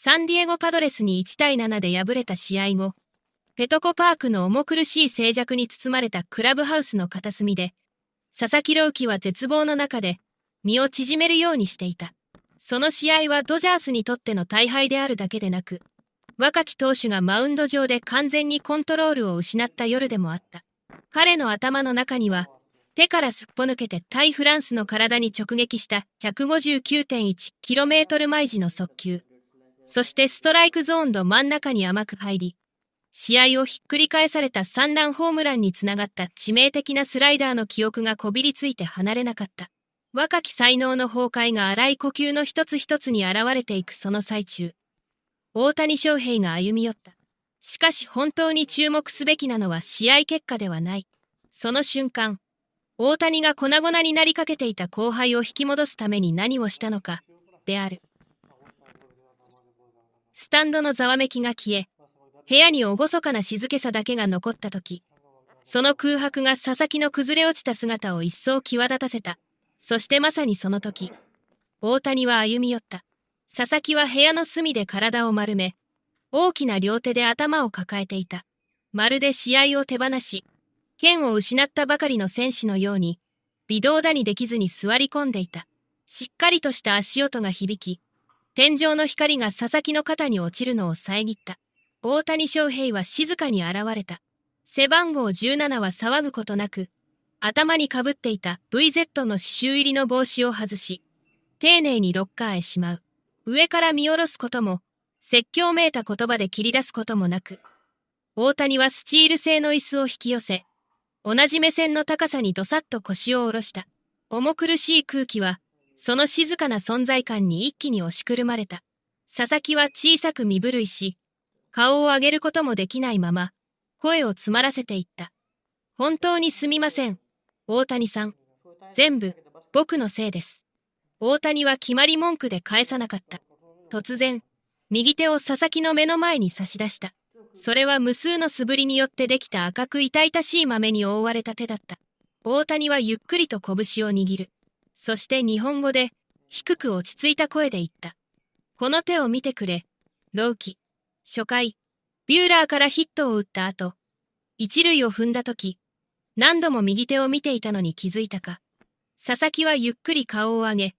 サンディエゴパドレスに1対7で敗れた試合後、ペトコパークの重苦しい静寂に包まれたクラブハウスの片隅で、佐々木朗希は絶望の中で身を縮めるようにしていた。その試合はドジャースにとっての大敗であるだけでなく、若き投手がマウンド上で完全にコントロールを失った夜でもあった。彼の頭の中には、手からすっぽ抜けて対フランスの体に直撃した 159.1km 毎時の速球。そしてストライクゾーンの真ん中に甘く入り、試合をひっくり返された3ランホームランにつながった致命的なスライダーの記憶がこびりついて離れなかった。若き才能の崩壊が荒い呼吸の一つ一つに現れていくその最中、大谷翔平が歩み寄った。しかし本当に注目すべきなのは試合結果ではない。その瞬間、大谷が粉々になりかけていた後輩を引き戻すために何をしたのか、である。スタンドのざわめきが消え、部屋に厳かな静けさだけが残った時、その空白が佐々木の崩れ落ちた姿を一層際立たせた。そしてまさにその時、大谷は歩み寄った。佐々木は部屋の隅で体を丸め、大きな両手で頭を抱えていた。まるで試合を手放し、剣を失ったばかりの戦士のように、微動だにできずに座り込んでいた。しっかりとした足音が響き、天井の光が佐々木の肩に落ちるのを遮った。大谷翔平は静かに現れた。背番号17は騒ぐことなく、頭にかぶっていた VZ の刺繍入りの帽子を外し、丁寧にロッカーへしまう。上から見下ろすことも、説教めいた言葉で切り出すこともなく、大谷はスチール製の椅子を引き寄せ、同じ目線の高さにどさっと腰を下ろした。重苦しい空気は、その静かな存在感に一気に押しくるまれた。佐々木は小さく身震いし、顔を上げることもできないまま、声を詰まらせていった。本当にすみません、大谷さん。全部、僕のせいです。大谷は決まり文句で返さなかった。突然、右手を佐々木の目の前に差し出した。それは無数の素振りによってできた赤く痛々しい豆に覆われた手だった。大谷はゆっくりと拳を握る。そして日本語で、低く落ち着いた声で言った。この手を見てくれ、朗希。初回、ビューラーからヒットを打った後、一塁を踏んだ時、何度も右手を見ていたのに気づいたか。佐々木はゆっくり顔を上げ、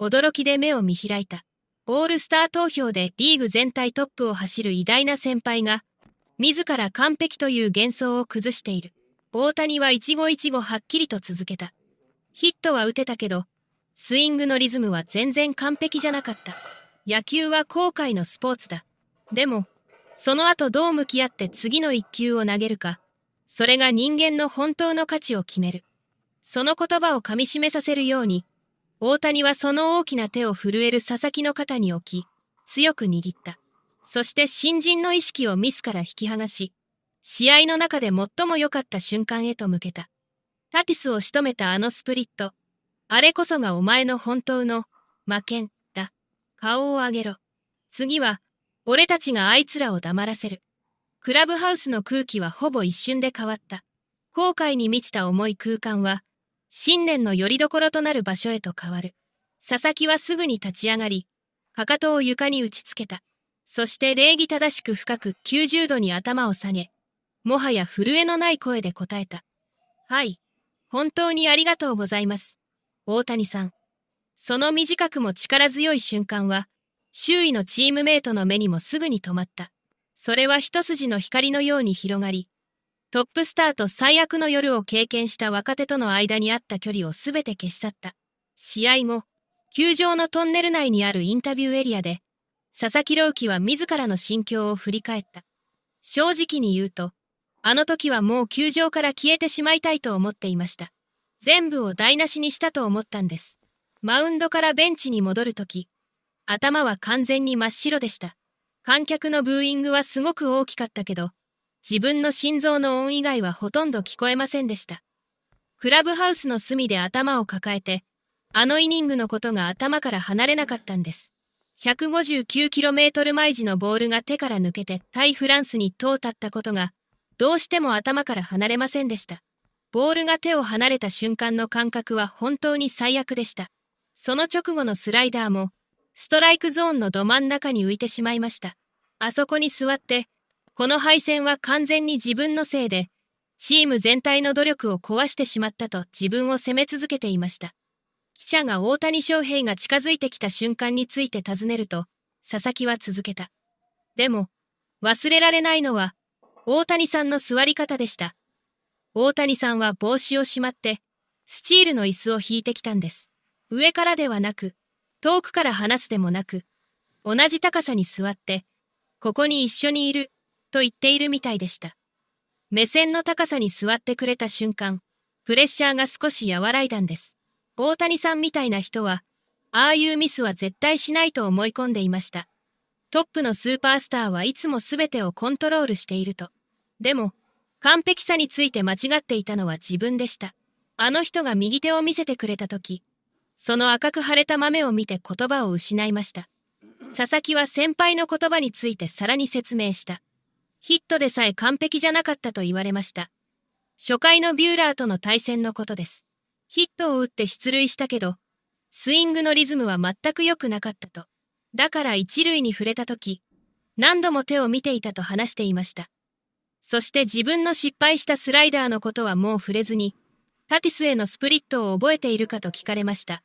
驚きで目を見開いた。オールスター投票でリーグ全体トップを走る偉大な先輩が、自ら完璧という幻想を崩している。大谷は一期一会はっきりと続けた。ヒットは打てたけど、スイングのリズムは全然完璧じゃなかった。野球は後悔のスポーツだ。でも、その後どう向き合って次の一球を投げるか、それが人間の本当の価値を決める。その言葉をかみしめさせるように、大谷はその大きな手を震える佐々木の肩に置き、強く握った。そして新人の意識をミスから引き剥がし、試合の中で最も良かった瞬間へと向けた。タティスを仕留めたあのスプリット。あれこそがお前の本当の負けんだ。顔を上げろ。次は、俺たちがあいつらを黙らせる。クラブハウスの空気はほぼ一瞬で変わった。後悔に満ちた重い空間は、信念の拠り所となる場所へと変わる。佐々木はすぐに立ち上がり、かかとを床に打ちつけた。そして礼儀正しく深く90度に頭を下げ、もはや震えのない声で答えた。はい、本当にありがとうございます。大谷さん。その短くも力強い瞬間は、周囲のチームメイトの目にもすぐに止まった。それは一筋の光のように広がり、トップスターと最悪の夜を経験した若手との間にあった距離をすべて消し去った。試合後、球場のトンネル内にあるインタビューエリアで、佐々木朗希は自らの心境を振り返った。正直に言うと、あの時はもう球場から消えてしまいたいと思っていました。全部を台無しにしたと思ったんです。マウンドからベンチに戻るとき、頭は完全に真っ白でした。観客のブーイングはすごく大きかったけど、自分の心臓の音以外はほとんど聞こえませんでした。クラブハウスの隅で頭を抱えて、あのイニングのことが頭から離れなかったんです。159km 毎時のボールが手から抜けて対フランスに遠立ったことが、どうしても頭から離れませんでした。ボールが手を離れた瞬間の感覚は本当に最悪でした。その直後のスライダーも、ストライクゾーンのど真ん中に浮いてしまいました。あそこに座って、この敗戦は完全に自分のせいで、チーム全体の努力を壊してしまったと自分を責め続けていました。記者が大谷翔平が近づいてきた瞬間について尋ねると、佐々木は続けた。でも、忘れられないのは、大谷さんの座り方でした。大谷さんは帽子をしまって、スチールの椅子を引いてきたんです。上からではなく、遠くから話すでもなく、同じ高さに座って、ここに一緒にいる、と言っているみたいでした。目線の高さに座ってくれた瞬間、プレッシャーが少し和らいだんです。大谷さんみたいな人は、ああいうミスは絶対しないと思い込んでいました。トップのスーパースターはいつも全てをコントロールしていると。でも、完璧さについて間違っていたのは自分でした。あの人が右手を見せてくれた時、その赤く腫れた豆を見て言葉を失いました。佐々木は先輩の言葉についてさらに説明した。ヒットでさえ完璧じゃなかったと言われました。初回のビューラーとの対戦のことです。ヒットを打って出塁したけど、スイングのリズムは全く良くなかったと。だから一塁に触れた時、何度も手を見ていたと話していました。そして自分の失敗したスライダーのことはもう触れずに、タティスへのスプリットを覚えているかと聞かれました。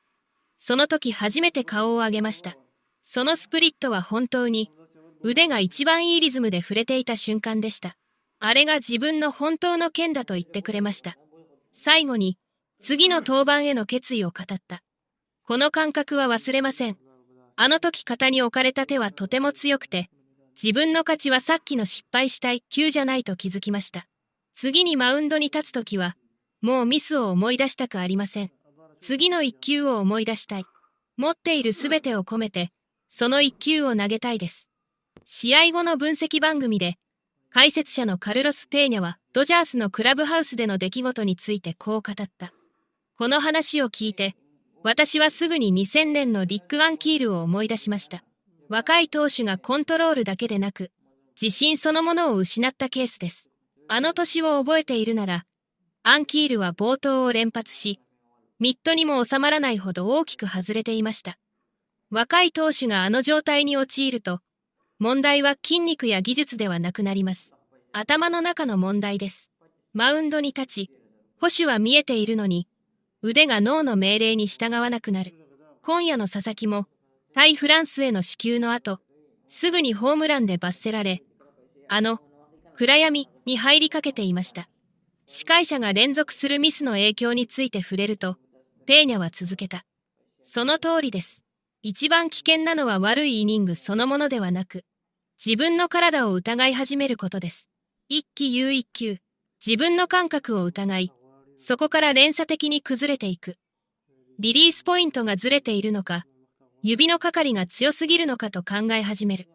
その時初めて顔を上げました。そのスプリットは本当に、腕が一番いいリズムで触れていた瞬間でした。あれが自分の本当の剣だと言ってくれました。最後に、次の登板への決意を語った。この感覚は忘れません。あの時肩に置かれた手はとても強くて、自分の勝ちはさっきの失敗した1球じゃないと気づきました。次にマウンドに立つ時は、もうミスを思い出したくありません。次の1球を思い出したい。持っているすべてを込めて、その1球を投げたいです。試合後の分析番組で、解説者のカルロス・ペーニャはドジャースのクラブハウスでの出来事についてこう語った。この話を聞いて、私はすぐに2000年のリック・アンキールを思い出しました。若い投手がコントロールだけでなく、自信そのものを失ったケースです。あの年を覚えているなら、アンキールは暴投を連発し、ミットにも収まらないほど大きく外れていました。若い投手があの状態に陥ると、問題は筋肉や技術ではなくなります。頭の中の問題です。マウンドに立ち、捕手は見えているのに、腕が脳の命令に従わなくなる。今夜の佐々木も、対フランスへの死球の後、すぐにホームランで罰せられ、暗闇に入りかけていました。司会者が連続するミスの影響について触れると、ペーニャは続けた。その通りです。一番危険なのは悪いイニングそのものではなく、自分の体を疑い始めることです。一喜優一球、自分の感覚を疑い、そこから連鎖的に崩れていく。リリースポイントがずれているのか、指のかかりが強すぎるのかと考え始める。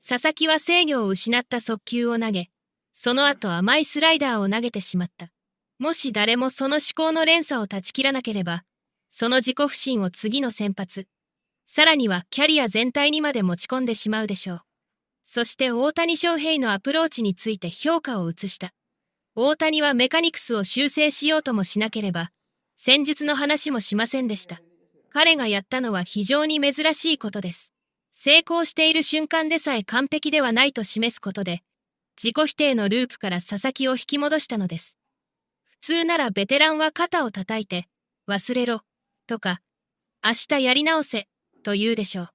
佐々木は制御を失った速球を投げ、その後甘いスライダーを投げてしまった。もし誰もその思考の連鎖を断ち切らなければ、その自己不信を次の先発、さらにはキャリア全体にまで持ち込んでしまうでしょう。そして大谷翔平のアプローチについて評価を移した。大谷はメカニクスを修正しようともしなければ、戦術の話もしませんでした。彼がやったのは非常に珍しいことです。成功している瞬間でさえ完璧ではないと示すことで、自己否定のループから佐々木を引き戻したのです。普通ならベテランは肩を叩いて、忘れろ、とか、明日やり直せ、と言うでしょう。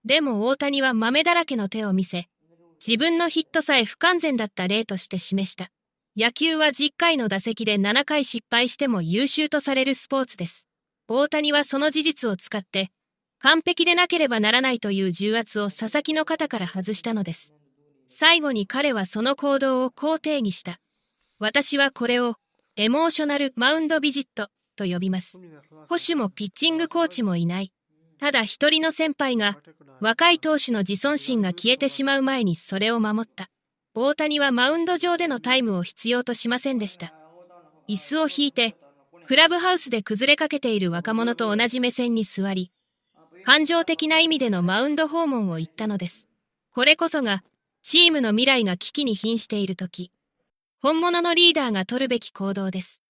でも大谷は豆だらけの手を見せ、自分のヒットさえ不完全だった例として示した。野球は10回の打席で7回失敗しても優秀とされるスポーツです。大谷はその事実を使って、完璧でなければならないという重圧を佐々木の肩から外したのです。最後に彼はその行動をこう定義した。私はこれを、エモーショナルマウンドビジットと呼びます。捕手もピッチングコーチもいない。ただ一人の先輩が、若い投手の自尊心が消えてしまう前にそれを守った。大谷はマウンド上でのタイムを必要としませんでした。椅子を引いて、クラブハウスで崩れかけている若者と同じ目線に座り、感情的な意味でのマウンド訪問を言ったのです。これこそが、チームの未来が危機に瀕しているとき、本物のリーダーが取るべき行動です。